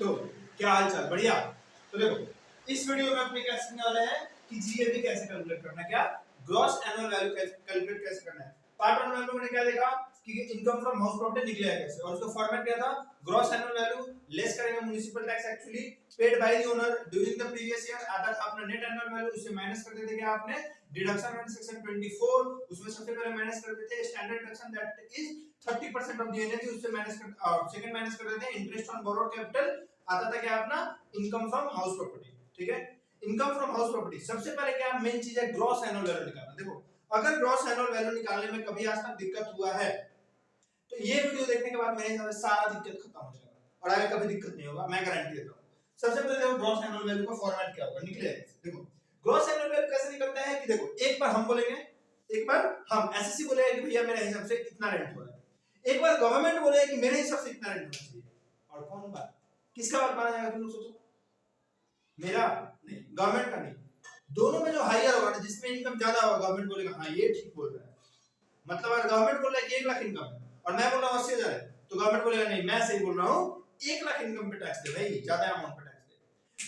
तो क्या हाल चाल, बढ़िया। तो देखो, इस वीडियो में अपने क्या सीखने वाले हैं कि जीएबी कैसे कैलकुलेट करना है, क्या ग्रॉस एनुअल वैल्यू कैलकुलेट कैसे करना है। पार्ट 1 में हम लोगों ने क्या देखा कि इनकम फ्रॉम हाउस प्रॉपर्टी निकलेगा कैसे, और उसका फॉर्मेट क्या था, ग्रॉस एनुअल वैल्यू लेस करेंगे municipal tax actually paid by the owner during the previous year, आता था अपना नेट एनुअल वैल्यू, उससे माइनस कर देते क्या आपने डिडक्शन अंडर सेक्शन 24, उसमें सबसे पहले माइनस कर देते हैं standard deduction that is 30% of the NFE, उससे माइनस कर और सेकंड माइनस कर देते हैं इंटरेस्ट ऑन बोरोड कैपिटल, आता था क्या अपना इनकम फ्रॉम हाउस प्रॉपर्टी। ठीक है, इनकम फ्रॉम हाउस प्रॉपर्टी सबसे पहले क्या मेन चीज है ग्रॉस एनुअल वैल्यू निकालना। देखो, अगर ग्रॉस एनुअल वैल्यू निकालने में कभी आज तक दिक्कत हुआ है तो ये वीडियो देखने के बाद मेरे हिसाब से सारा दिक्कत खत्म हो जाएगा और आगे कभी दिक्कत नहीं होगा, मैं गारंटी देता हूं। सबसे पहले देखो ग्रॉस एनुअल वैल्यू का फॉर्मेट क्या होगा, निकलेगा। देखो ग्रॉस एनुअल वैल्यू कैसे निकलता है कि देखो, एक बार हम बोलेंगे, एक बार हम एसएससी बोलेगा कि भैया मेरे हिसाब से इतना रेंट हो रहा है, एक बार गवर्नमेंट बोलेगा कि मेरे हिसाब से इतना रेंट होना चाहिए। और कौन बात किसका बात माना जाएगा, तुम लोग सोचो। मेरा नहीं, गवर्नमेंट का नहीं, दोनों में जो हायर होगा ना, जिसमें इनकम ज्यादा होगा, गवर्नमेंट बोलेगा हाँ ये ठीक बोल रहा है। मतलब अगर गवर्नमेंट बोल रहा है कि 1 लाख इनकम है और मैं बोल रहा हूं 80,000 है, तो गवर्नमेंट बोलेगा नहीं मैं सही बोल रहा हूं, 1 लाख इनकम पे टैक्स दे भाई, ज्यादा अमाउंट पे टैक्स दे।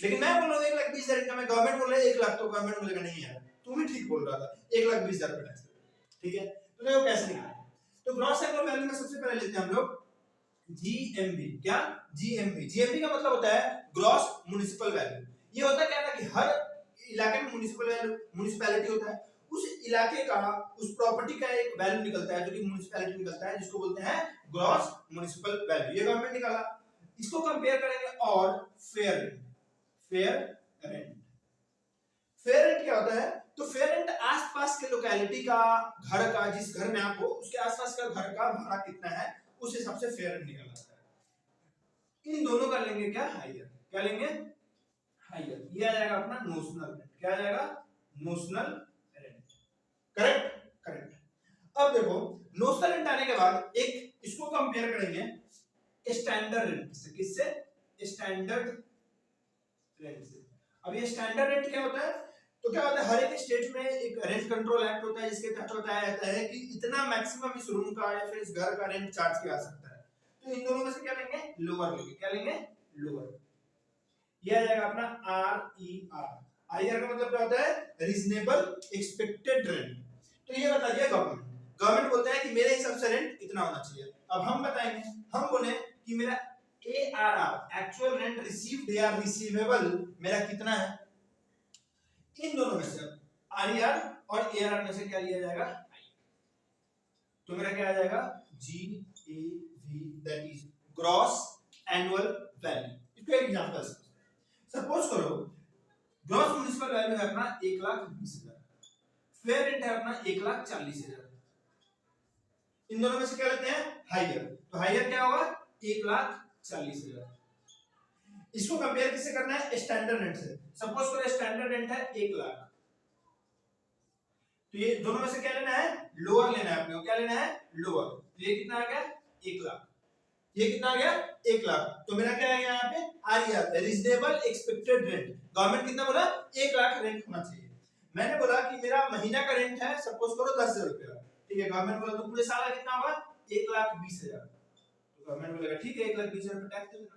लेकिन मैं बोल रहा हूं 1,20,000 इनकम है, गवर्नमेंट बोल रहा है 1 लाख, तो गवर्नमेंट बोलेगा नहीं यार तुम ही ठीक बोल रहा था, 1,20,000 पे टैक्स दे। ठीक है, तो देखो कैसे निकालें। तो ग्रॉस एनुअल वैल्यू में सबसे पहले लेते हैं हम लोग जीएमवी। क्या जीएमवी, जीएमवी का मतलब होता है ग्रॉस म्युनिसिपल वैल्यू। ये होता क्या था कि हर इलाके में म्युनिसिपल वैल्यू म्युनिसिपैलिटी होता है, उस इलाके का उस प्रॉपर्टी का एक वैल्यू निकलता है जो कि म्युनिसिपैलिटी निकलता है, जिसको बोलते हैं ग्रॉस म्युनिसिपल वैल्यू। ये गवर्नमेंट निकाला, इसको कंपेयर करेंगे और fair rent. Fair rent, fair rent क्या होता है, तो फेयर रेंट आसपास के लोकेलिटी का, घर का, जिस घर में आप हो उसके आसपास का घर का भाड़ा कितना है उस हिसाब से फेयर रेंट निकल आता है। इन दोनों का लेंगे क्या हायर, क्या लेंगे हायर, ये आ जाएगा अपना नोशनल रेंट। क्या आ जाएगा नोशनल रेंट, करेक्ट करेक्ट। अब देखो नोशनल रेंट आने के बाद एक इसको कंपेयर करेंगे स्टैंडर्ड रेंट से, किससे स्टैंडर्ड रेंट से। अब ये स्टैंडर्ड रेंट क्या होता है, तो क्या होता है हर एक स्टेट में एक रेंट कंट्रोल एक्ट होता है जिसके तहत बताया जाता है कि इतना मैक्सिमम इस रूम का या फिर इस घर का रेंट चार्ज किया जा सकता है। तो इन दोनों में से क्या लेंगे लोअर लेंगे, क्या लेंगे लोअर। ये आ जाएगा अपना आरईआर। आरईआर का मतलब क्या होता है रीजनेबल एक्सपेक्टेड रेंट। तो ये बता दिया गवर्नमेंट, गवर्नमेंट बोलता है कि मेरे हिसाब से रेंट इतना होना चाहिए। अब हम बताएंगे, हम बोले कि मेरा एआरआर एक्चुअल रेंट रिसीव्ड या रिसीवेबल मेरा कितना है, इन दोनों में से आरईआर और एआरआर में से क्या लिया जाएगा, तो मेरा क्या आ जाएगा GAV, that is gross annual value. इसको एक एग्जांपल से सपोज करो ग्रॉस म्युनिसिपल वैल्यू है अपना 1,20,000, फेयर रेंट है अपना 1,40,000। इन दोनों में से क्या लेते हैं हायर, तो हायर क्या होगा 1,40,000। इसको कंपेयर किससे करना है स्टैंडर्ड रेंट से। सपोज करो स्टैंडर्ड रेंट है 1 लाख, तो ये दोनों में से क्या लेना है लोअर लेना है अपने को, क्या लेना है लोअर। तो ये कितना आ गया 1 लाख, ये कितना आ गया 1 लाख। तो मेरा क्या है यहाँ पे RER reasonable expected rent, government कितना बोला 1 लाख रेंट होना चाहिए। मैंने बोला कि मेरा महीना का रेंट है सपोज करो 10,000 रुपया, ठीक है, गवर्नमेंट बोला तो पूरे साल का कितना होगा 1,20,000। तो गवर्नमेंट बोलेगा ठीक है 1,20,000 रुपया टैक्स दे देना।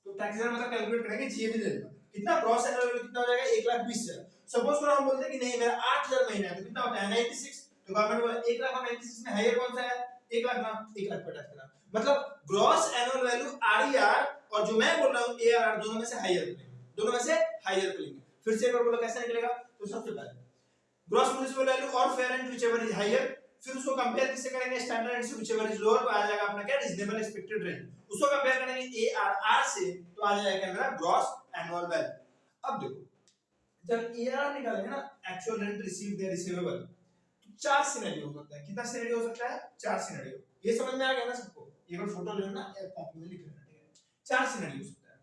तो टैक्स मतलब कैलकुलेट करेंगे जीएबी दे देना, कितना ग्रॉस एनुअल वैल्यू कितना हो जाएगा 1,20,000। सपोज करो हम बोलते हैं कि नहीं मेरा 8,000 महीना है, तो कितना होता है 96। तो गवर्नमेंट बोला 1,96 में हायर कौन सा है 1 लाख ना, 1 लाख पे टैक्स देना। मतलब ग्रॉस एनुअल वैल्यू आरईआर और जो मैं बोल रहा हूं एआरआर दोनों में से हायर लेंगे, दोनों में से हायर लेंगे। फिर से एक बार बोलो कैसे निकलेगा, तो सबसे पहले ग्रॉस म्युनिसिपल वैल्यू और fair rent whichever is higher, फिर उसको कंपेयर किससे करेंगे स्टैंडर्ड रेंट से, व्हिचएवर इज लोअर, तो आ जाएगा अपना क्या रीजनेबल एक्सपेक्टेड रेंट। उसको कंपेयर करेंगे एआरआर से, तो आ जाएगा मेरा ग्रॉस एनुअल वैल्यू। अब देखो जब एआरआर निकालेंगे ना एक्चुअल रेंट रिसीव्ड या रिसीवेबल, तो 4 सिनेरियो हो सकता है। कितना सिनेरियो हो सकता है 4 सिनेरियो। ये समझ में आ गया ना सबको, एक बार फोटो ले लेना या कॉपी में लिख लेना, ठीक है। 4 सिनेरियो हो सकता है,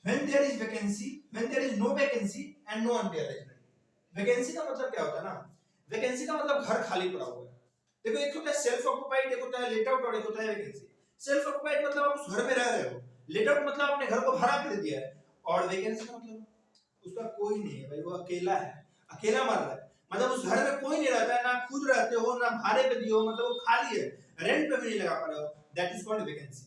when there is vacancy, when there is no vacancy and no empty arrangement। Vacancy का मतलब क्या होता है ना, वैकेंसी का मतलब घर खाली पड़ा हुआ है। देखो एक होता है सेल्फ ऑक्युपाइड, एक होता है लेट आउट और एक होता है वैकेंसी। सेल्फ ऑक्युपाइड मतलब आप उस घर में रह रहे हो, लेट आउट मतलब आपने घर को भाड़ा पे दे दिया है, और वैकेंसी का मतलब उसका कोई नहीं है भाई, वो अकेला है, अकेला मर रहा है। मतलब उस घर में कोई नहीं रहता है, ना खुद रहते हो ना भाड़े पे दियो, मतलब वो खाली है, रेंट पे भी नहीं लगा पा रहे हो, that is called vacancy.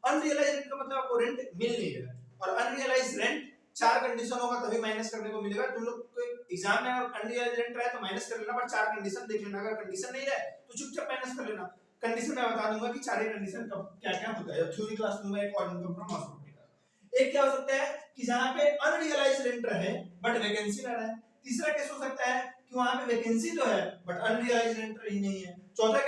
Unrealised rent का मतलब आपको रेंट मिल नहीं रहा है, और अनरियलाइज रेंट 4 कंडीशन होगा तभी माइनस करने को मिलेगा। तुम लोग को एग्जाम में अगर अनरियलाइज रेंट रहा है तो माइनस कर लेना, पर 4 कंडीशन देख लेना, अगर कंडीशन नहीं रहे तो चुपचाप माइनस कर लेना। कंडीशन मैं बता दूंगा कि चार कंडीशन कब क्या क्या होता है, थ्योरी क्लास दूंगा एक और इनकम फ्रॉम हाउस प्रॉपर्टी का। एक क्या हो सकता है कि जहां पे अनरियलाइज रेंट रहे बट वैकेंसी ना रहे। तीसरा केस हो सकता है कि वहां पे वैकेंसी तो है बट अनरियलाइज रेंट ही नहीं है। चौथा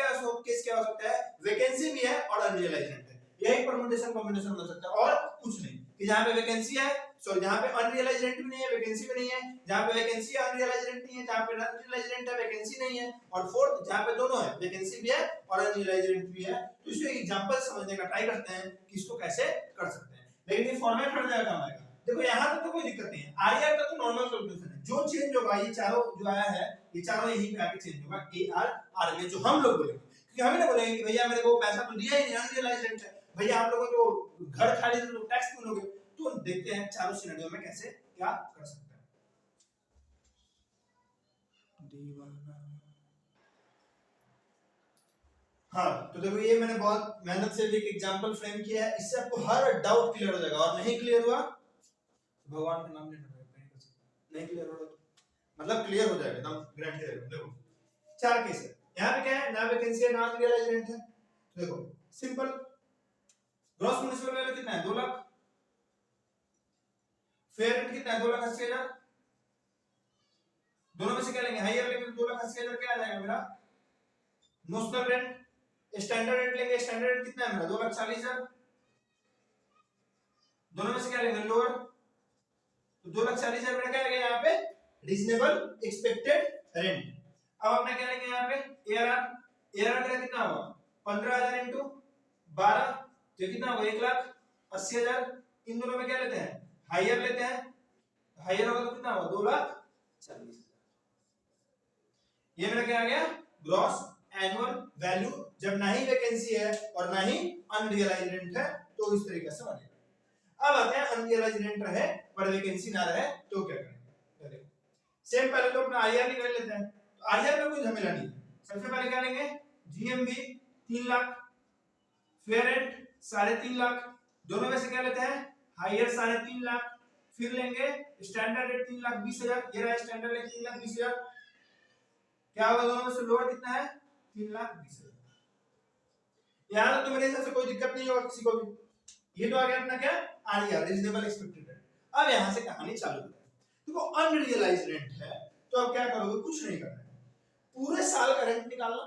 केस क्या हो सकता है, वैकेंसी भी है और अनरियलाइज रेंट है। यही परमुटेशन कॉम्बिनेशन हो सकता है और कुछ नहीं, कि जहां पे वैकेंसी है सो जहां पे अनरियलाइज रेंट भी नहीं है वैकेंसी भी नहीं है, जहां पे वैकेंसी है अनरियलाइज रेंट नहीं है, जहां पे अनरियलाइज रेंट है वैकेंसी नहीं है, और फोर्थ जहां पे दोनों है वैकेंसी भी है और अनरियलाइज रेंट भी है। तो इसमें एग्जांपल समझने का ट्राई करते हैं कि इसको कैसे कर सकते हैं, लेकिन ये फॉर्मेट हट जाएगा हमारा। देखो यहां तक तो कोई दिक्कत नहीं है, आरआर का तो नॉर्मल कैलकुलेशन है, जो चेंज होगा ये चारों जो आया है ये चारों यहीं पे आके चेंज होगा ए आर आर में, जो हम लोग बोलेंगे, क्योंकि हम नहीं बोलेंगे कि भैया मेरे को पैसा तो दिया ही नहीं अनरियलाइज रेंट है, भैया आप लोगों को घर खाली तो टैक्स क्यों लोगे। तो देखते हैं चारों सिनेरियो में कैसे क्या कर सकते हैं। दीवाना हाँ, तो देखो ये मैंने बहुत मेहनत से एक एग्जांपल फ्रेम किया है, इससे आपको हर डाउट क्लियर हो जाएगा, और नहीं क्लियर हुआ भगवान का नाम नहीं क्लियर हो रहा तो मतलब क्लियर हो जाएगा एकदम गारंटी है। देखो चार केस है, यहां पे क्या है, ना वैकेंसी है ना अनरियलाइज रेंट है। देखो सिंपल, ग्रॉस म्युनिसिपल वैल्यू कितना है 2 लाख, फेयर रेंट कितना है 2,80,000, दोनों में से क्या लेंगे, हायर लेंगे तो 2,80,000 क्या आ जाएगा मेरा नोशनल रेंट, स्टैंडर्ड रेंट लेंगे, स्टैंडर्ड रेंट कितना है मेरा 2,40,000, दोनों में से क्या लेंगे लोअर, तो 2,40,000 मेरा क्या आ गया यहाँ पे रीजनेबल एक्सपेक्टेड रेंट। अब अपना क्या लेंगे यहाँ पे एआरआर, एआरआर का कितना होगा 15,000 इंटू 12 तो कितना होगा 1,80,000। इन दोनों में क्या लेते हैं हायर लेते हैं, हायर होगा तो कितना होगा 2,40,000। ये मेरा क्या आ गया ग्रॉस एनुअल वैल्यू, जब ना ही वैकेंसी है और ना ही अनरियलाइज रेंट है तो इस तरीके से बनेगा। अब आते हैं अनरियलाइज रेंट रहे पर वैकेंसी ना रहे तो क्या करेंगे। देखो सेम पहले तो अपना आईआर निकाल लेते हैं, तो आईआर में कोई झमेला नहीं है। सबसे पहले क्या लेंगे GMB 3 lakh, fair rent 3.5 lakh, दोनों में से क्या लेते हैं हायर 3.5 लाख, फिर लेंगे स्टैंडर्ड रेट 3,20,000, ये रहा स्टैंडर्ड रेट 3,20,000, क्या होगा दोनों में से लोअर कितना है 3,20,000। यहां तो मेरे हिसाब से कोई दिक्कत नहीं होगा किसी को भी। ये तो आ गया अपना क्या आरआर रीजनेबल एक्सपेक्टेड रेंट। अब यहां से कहानी चालू होती है। देखो अनरियलाइज्ड रेंट है तो अब क्या करोगे, कुछ नहीं करना है, पूरे साल का रेंट निकालना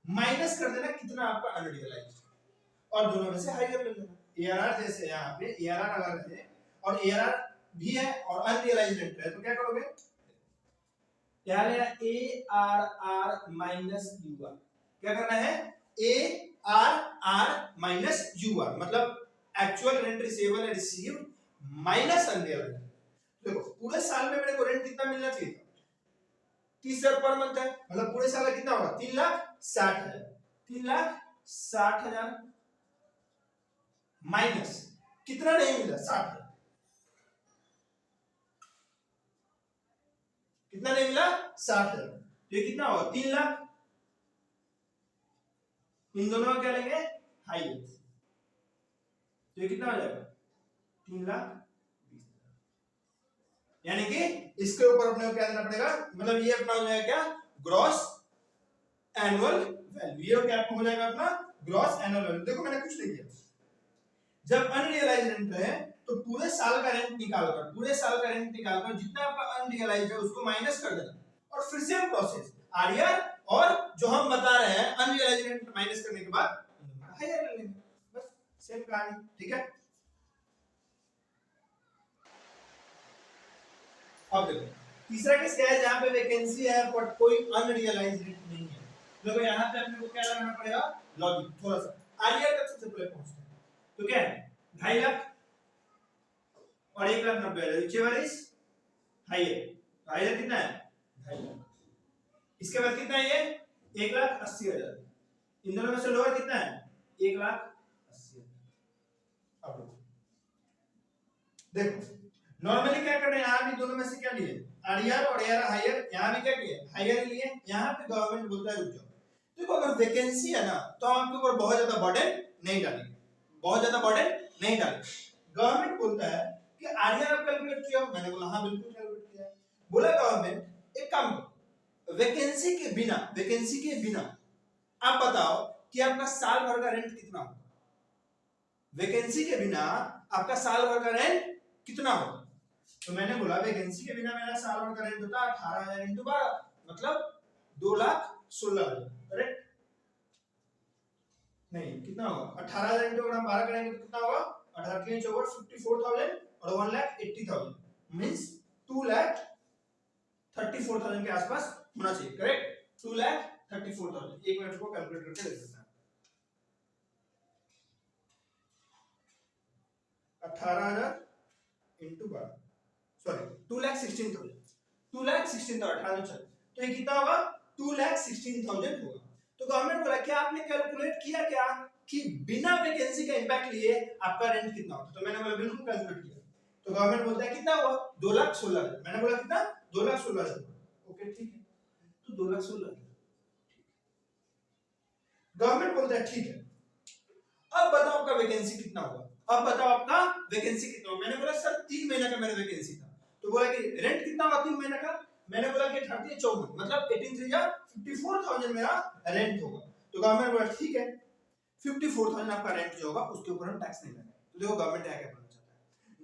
माइनस कर देना कितना आपका अनरियलाइज्ड और दोनों में से हायर ले लेना। एआरआर जैसे यहाँ पे एआरआर अगर है और एआरआर भी है और अनरियलाइज्ड रेंट है तो क्या करोगे, क्या लेना एआरआर माइनस यूआर, क्या करना है एआरआर माइनस यूआर, मतलब actual rent receivable received minus unrealised. देखो पूरे साल में मेरे को रेंट कितना मिलना चाहिए था 30,000 पर मंथ है, मतलब पूरे साल का कितना होगा 3,60,000, 3,60,000 माइनस कितना नहीं मिला 60,000, कितना नहीं मिला 60,000, तो ये कितना होगा 3 लाख। इन दोनों में क्या लेंगे हाइयर, तो ये कितना हो जाएगा 3,20,000, यानी कि इसके ऊपर अपने को क्या देना पड़ेगा, मतलब ये अपना हो जाएगा क्या ग्रॉस एनुअल वैल्यू, ये क्या हो जाएगा अपना ग्रॉस एनुअल वैल्यू। देखो मैंने कुछ नहीं किया, जब अनरियलाइज्ड रेंट है तो पूरे साल का रेंट निकालकर, पूरे साल का रेंट निकालकर जितना आपका अनरियलाइज्ड है उसको माइनस कर देना, और फिर सेम प्रोसेस आरआर और जो हम बता रहे हैं अनरियलाइज्ड रेंट माइनस करने के बाद हायर ले लेंगे, बस सेम कहानी। ठीक है, अब देखो तीसरा केस क्या है जहां पे वैकेंसी है बट कोई अनरियलाइज्ड रेंट नहीं है। देखो यहां पे अपने को क्या लगाना पड़ेगा लॉजिक थोड़ा सा, आरआर तक सबसे पहले पहुंचते हैं। तो क्या है 2.5 लाख और 1,90,000, व्हिचएवर इज हायर, हायर कितना है 2.5 लाख, इसके बाद कितना है ये 1,80,000, इन दोनों में से लोअर कितना है 1,80,000। अब देखो नॉर्मली क्या कर रहे हैं, यहां भी दोनों में से क्या लिए आरआर और एआर हायर, यहां भी क्या किए हायर लिए, यहां पे गवर्नमेंट बोलता है रुक जाओ। देखो अगर वैकेंसी है ना तो आपके ऊपर बहुत ज्यादा बर्डन नहीं डालेंगे, बहुत ज्यादा बर्डन नहीं डालेंगे, गवर्नमेंट बोलता है कि आरआर आप कैलकुलेट किया, मैंने बोला हाँ बिल्कुल कैलकुलेट किया। बोला गवर्नमेंट एक काम करो, वैकेंसी के बिना आप बताओ कि आपका साल भर का रेंट कितना होगा। वैकेंसी के बिना आपका साल भर का रेंट कितना होगा? तो मैंने बोला वैकेंसी के बिना मेरा साल भर का रेंट होता 18,000 इंटू 12, मतलब 2,16,000। करेक्ट? नहीं, कितना होगा 18,000 इंटू अगर हम 12 करेंगे तो कितना होगा? 18 के 4 54,000 और 1,80,000 मींस 2,34,000 के आसपास होना चाहिए। करेक्ट? 2,34,000। एक मिनट को कैलकुलेट करके देख सकते हैं। 18,000 इंटू 12, सॉरी 2,16,000, 2,16,000 तो ये कितना होगा? 2,16,000 होगा। तो गवर्नमेंट बोला क्या आपने कैलकुलेट किया क्या कि बिना वैकेंसी का इंपैक्ट लिए आपका रेंट कितना होता? तो मैंने बोला बिल्कुल कैलकुलेट किया। तो गवर्नमेंट बोलता है कितना हुआ? 2,16,000। मैंने बोला कितना? 2,16,000। ओके ठीक है, तो 2,16,000। गवर्नमेंट बोलता है ठीक है, अब बताओ आपका वैकेंसी कितना होगा? अब बताओ आपका वैकेंसी कितना होगा? मैंने बोला सर 3 महीने का मेरा वैकेंसी था। तो बोला कि रेंट कितना होगा 3 महीने का? मैंने बोला कि 34 मतलब 18 या 54,000 मेरा रेंट होगा। तो गवर्नमेंट बोला ठीक है, 54,000 आपका रेंट जो होगा उसके ऊपर हम टैक्स नहीं लगाएंगे। तो देखो गवर्नमेंट क्या बोलना चाहता है।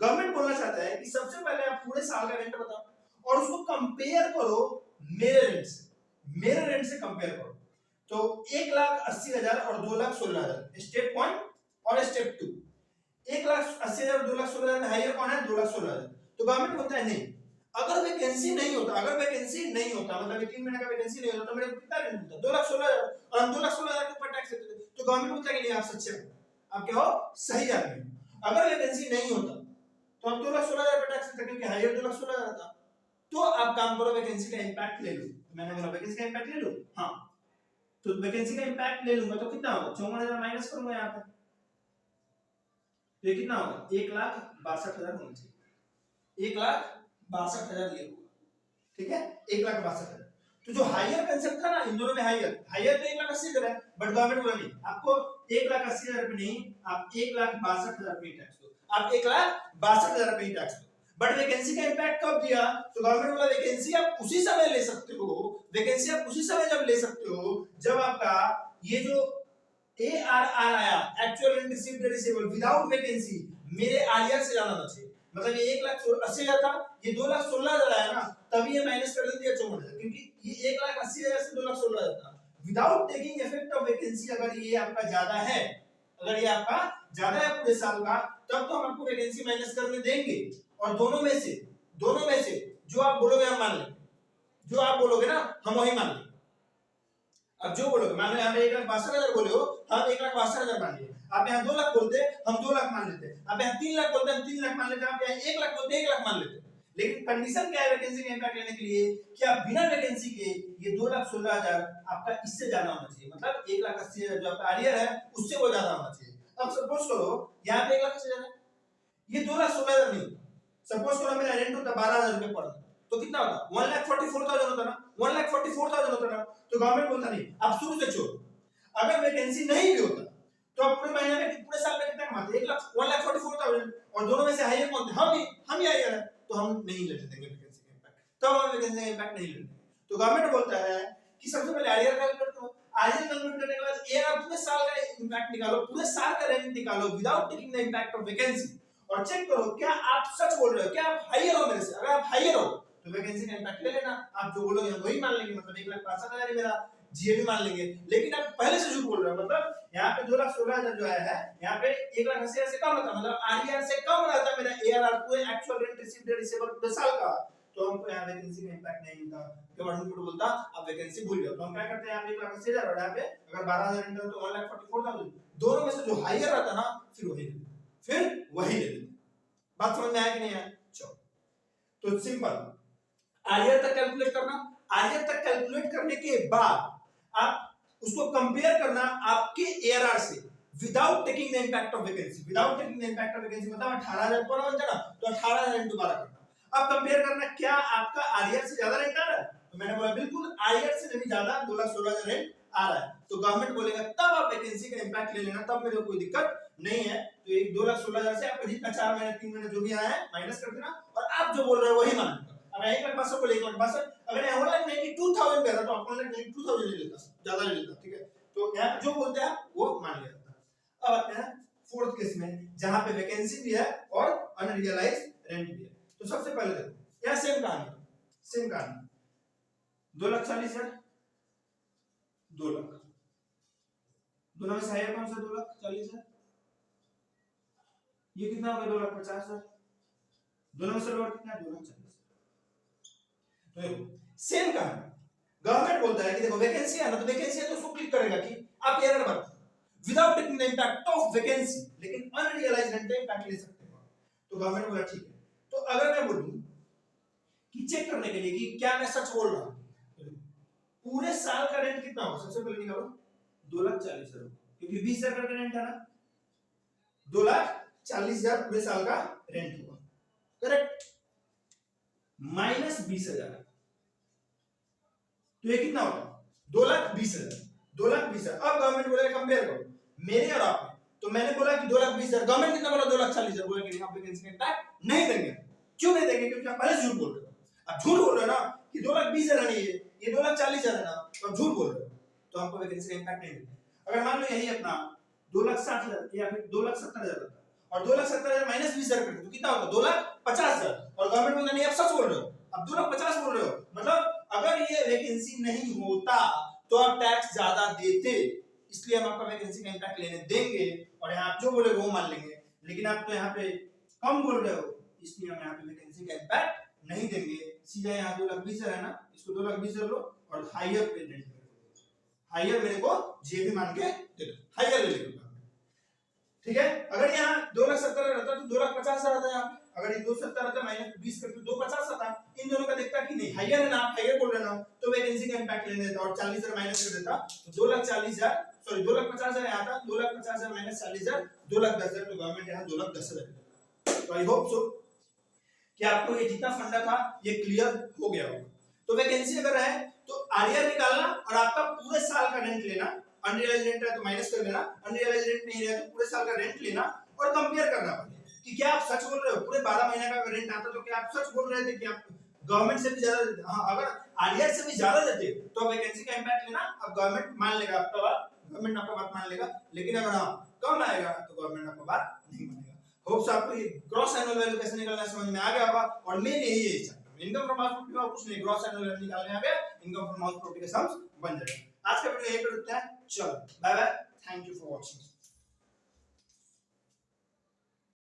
गवर्नमेंट बोलना चाहता है कि सबसे पहले आप पूरे साल का रेंट बताओ और उसको कंपेयर करो मेरे रेंट से, मेरे रेंट से कंपेयर करो। तो 1,80,000 और 2,16,000 स्टेप 1 और स्टेप 2। 1,80,000 और 2,16,000 में हायर कौन है? 2,16,000। तो गवर्नमेंट बोलता है नहीं, अगर वैकेंसी नहीं होता, अगर वैकेंसी नहीं होता मतलब 3 महीने का वैकेंसी नहीं होता तो मेरे को कितना रेंट मिलता? 2,16,000 और हम 2,16,000 के ऊपर टैक्स देते थे। तो गवर्नमेंट बोलता है कि नहीं आप सच्चे हो, आप क्या हो? सही आदमी हो। अगर वैकेंसी नहीं होता तो हम 2,16,000 पे टैक्स देते क्योंकि हायर 2,16,000 था। तो आप काम करो वैकेंसी का इंपैक्ट ले लो। तो मैंने बोला वैकेंसी का इंपैक्ट ले लो, हां। तो वैकेंसी का इंपैक्ट ले लूंगा तो कितना होगा? 54,000 माइनस करूंगा यहां पे, तो ये कितना होगा? 1,62,000 होना चाहिए। 1,62,000 ये होगा, ठीक है? 1,62,000। तो जो हायर कंसेप्ट था ना इन दोनों में, हायर तो 1,80,000 है, बट गवर्नमेंट बोला नहीं आपको 1,80,000 रुपए नहीं, आप 1,62,000 रुपए टैक्स दो, आप 1,62,000 रुपए टैक्स दो। बट वैकेंसी का इंपैक्ट कब दिया? तो गवर्नमेंट बोला वैकेंसी आप उसी समय ले सकते हो, वैकेंसी आप उसी समय जब ले सकते हो जब आपका ये जो ARR आया, actual rent received receivable without vacancy, मेरे आरआर से ज्यादा होना चाहिए। मतलब ये 1,80,000 था, ये 2,16,000 आया ना, तभी ये माइनस कर दिया 54,000, क्योंकि ये 1,80,000 से 2,16,000 था। Without taking effect of vacancy अगर ये आपका ज्यादा है, अगर ये आपका ज्यादा है पूरे साल का, तब तो हम आपको वैकेंसी माइनस करने देंगे। और दोनों में से जो आप बोलोगे हम मान लेंगे, जो आप बोलोगे ना हम वही मान लेंगे। अब जो बोलोगे, मान लो यहाँ पे 1,62,000 बोले हो, हम 1,62,000 मान लिए। आप यहाँ 2 लाख बोलते हम 2 लाख मान लेते, आप यहाँ 3 लाख बोलते हम 3 लाख मान लेते, आप यहाँ 1 लाख बोलते 1 लाख मान लेते। लेकिन कंडीशन क्या है वैकेंसी का इंपैक्ट लेने के लिए कि आप बिना वैकेंसी के ये 2,16,000 आपका इससे ज्यादा होना चाहिए, मतलब 1,80,000 जो आपका आरियर है उससे वो ज्यादा होना चाहिए। अब सपोज करो यहाँ पे 1,80,000 है, ये 2,16,000 नहीं, सपोज करो मेरा रेंट होता 12,000 रुपए पर, तो कितना होता? 1,44,000 होता ना, 1,44,000 होता ना। तो गवर्नमेंट बोलता नहीं आप शुरू से छोड़ो, अगर वैकेंसी नहीं भी होता तो आप पूरे महीने में पूरे साल में कितना कमाते? 1,44,000 और दोनों में से हाईयर कौन थे? हम ही हाईयर है, तो हम नहीं लेने देंगे वैकेंसी का इंपैक्ट, तब हम वैकेंसी का इंपैक्ट नहीं लेंगे। तो गवर्नमेंट बोलता है कि सबसे पहले हाईयर कैलकुलेट करो, हाईयर कैलकुलेट करने के बाद ये आप पूरे साल का इंपैक्ट निकालो, पूरे साल का रेंट निकालो without taking the impact of vacancy, और चेक करो क्या आप सच बोल रहे हो, क्या आप हाईयर हो मेरे से। अगर आप हाईयर हो तो वैकेंसी का इंपैक्ट ले लेना, आप जो बोलोगे हम वही मान लेंगे, मतलब 1,62,000 मेरा जीएबी मान लेंगे। लेकिन आप पहले से झूठ बोल रहे हो, मतलब यहाँ पे 2,16,000 जो आया है, यहाँ पे 1,80,000 से कम था, मतलब आरईआर से कम रहा था मेरा एआरआर पूरे एक्चुअल रेंट रिसीव्ड रिसीवेबल पूरे साल का, तो हमको यहाँ वैकेंसी का इंपैक्ट नहीं मिलता। गवर्नमेंट को बोलता आप वैकेंसी भूल जाओ, तो हम क्या करते हैं यहाँ पे 1,80,000 और यहाँ पे अगर 12,000 इंटर तो 1,44,000, दोनों में से जो हाईयर रहता ना फिर वही ले लेते। बात समझ में आया कि नहीं आया? चलो तो सिंपल आरईआर तक कैलकुलेट करना, आरईआर तक कैलकुलेट करने के बाद आप उसको कंपेयर करना आपके एआरआर से without taking the impact of vacancy. Without taking the impact of vacancy मतलब 18,000 पर बन जाना, तो 18,000 दोबारा करना। अब कंपेयर करना क्या आपका आरईआर से ज्यादा रेंट आ रहा है? तो मैंने बोला बिल्कुल आरईआर से नहीं ज्यादा, 2,16,000 रेंट आ रहा है। तो गवर्नमेंट बोलेगा तब आप वैकेंसी का इंपैक्ट ले लेना, तब मेरे को कोई दिक्कत नहीं है तो एक 2,16,000 से आपको जितना 4 महीने 3 महीने जो भी आया है माइनस कर देना और आप जो बोल रहे हो वही मान लेना। अब 1,62,000 को 1,62,000 अगर यहाँ 1,92,000 पे था तो आपको 1,92,000 ले लेता, ज्यादा ले लेता, ठीक है। तो यहाँ पे जो बोलते हैं वो मान लिया जाता है। अब आते हैं फोर्थ केस में जहां पे वैकेंसी भी है और अनरियलाइज्ड रेंट भी है। तो सबसे पहले देखो यहाँ सेम कहानी 2,40,000 2 लाख, दोनों में से हायर कौन सा 2,40,000, ये कितना हो गया 2,50,000, दोनों में से लोअर कितना है 2,40,000। तो देखो सेम कहानी, गवर्नमेंट बोलता है कि देखो वैकेंसी है ना, तो वैकेंसी है तो उसको क्लिक करेगा कि आप एरर मत without taking the impact of vacancy, लेकिन अनरियलाइज्ड रेंट का इंपैक्ट ले सकते हो। तो गवर्नमेंट बोला ठीक है। तो अगर मैं बोलूं कि चेक करने के लिए कि क्या मैं सच बोल रहा हूं, पूरे साल का रेंट कितना होगा, सबसे पहले निकालो 2,40,000, क्योंकि 20,000 का रेंट है ना, 2,40,000 पूरे साल का रेंट होगा, करेक्ट, माइनस 20,000, तो ये कितना होगा 2,20,000, 2,20,000। अब गवर्नमेंट बोलेगा कंपेयर करो मेरे और आप में, तो मैंने बोला कि 2,20,000, गवर्नमेंट कितना बोला 2,40,000, बोला कि आप वैकेंसी का इंपैक्ट नहीं देंगे। क्यों नहीं देंगे, क्योंकि आप पहले झूठ बोल रहे हो। आप झूठ बोल रहे हो ना कि 2,20,000 नहीं है, ये 2,40,000 है ना, तो आप झूठ बोल रहे हो, तो आपको वैकेंसी का इंपैक्ट नहीं देंगे। अगर मान लो यही अपना 2,60,000 या फिर 2,70,000 और 2,70,000 माइनस 20,000 करते तो कितना होगा 2,50,000, और गवर्नमेंट बोलता नहीं आप सच बोल रहे हो, अब 2,50,000 बोल रहे हो, मतलब अगर ये वैकेंसी नहीं होता तो आप टैक्स ज्यादा देते, इसलिए हम आपका वैकेंसी का इंपैक्ट लेने देंगे, और यहाँ आप जो बोले वो मान लेंगे। लेकिन आप तो यहाँ पे कम बोल रहे हो, इसलिए हम यहाँ पे वैकेंसी का इंपैक्ट नहीं देंगे। सीधा यहाँ 2,20,000 है ना, इसको 2,20,000 लो और हायर पे रेंट करो, हायर मेरे को जे भी मान के दे दो, हायर ले लो, ठीक है। अगर यहाँ 2,70,000 रहता तो 2,50,000 आता यहाँ पे, अगर ये 2,70,000 रहता माइनस 20 करके 2,50,000 आता, इन दोनों का देखता कि नहीं हायर है ना, आप हायर बोल रहे ना, तो वैकेंसी का इंपैक्ट लेने देता और 40,000 माइनस कर देता, तो 2,40,000 सॉरी 2,50,000 यहाँ आता, 2,50,000 माइनस 40,000 2,10,000, तो गवर्नमेंट यहाँ 2,10,000 देता। तो आई होप सो कि आपको ये जितना फंडा था ये क्लियर हो गया होगा। तो वैकेंसी अगर है तो आरआर निकालना और आपका पूरे साल का रेंट लेना, अनरियलाइज्ड रेंट है तो माइनस कर देना, अनरियलाइज्ड रेंट नहीं है तो पूरे साल का रेंट लेना और कंपेयर करना कि क्या आप सच बोल रहे हो, पूरे 12 महीने का रेंट आता तो क्या आप सच बोल रहे थे कि आप गवर्नमेंट से भी ज्यादा देते, हाँ अगर आरआर से भी ज्यादा देते तो वैकेंसी का इंपैक्ट लेना, अब गवर्नमेंट मान लेगा आपका बात, गवर्नमेंट आपका बात मान लेगा, लेकिन अगर हाँ कम आएगा तो गवर्नमेंट आपका बात नहीं मानेगा। होप्स आपको ये ग्रॉस एनुअल वैल्यू कैसे निकालना है समझ में आ गया होगा, और मेन यही है chapter income from house property, और कुछ नहीं, ग्रॉस एनुअल वैल्यू निकालने आ गया, इनकम फ्रॉम हाउस प्रॉपर्टी के सम्स बन जाएगा। आज का वीडियो यहीं पे रुकता है, चलो bye bye, thank you for watching.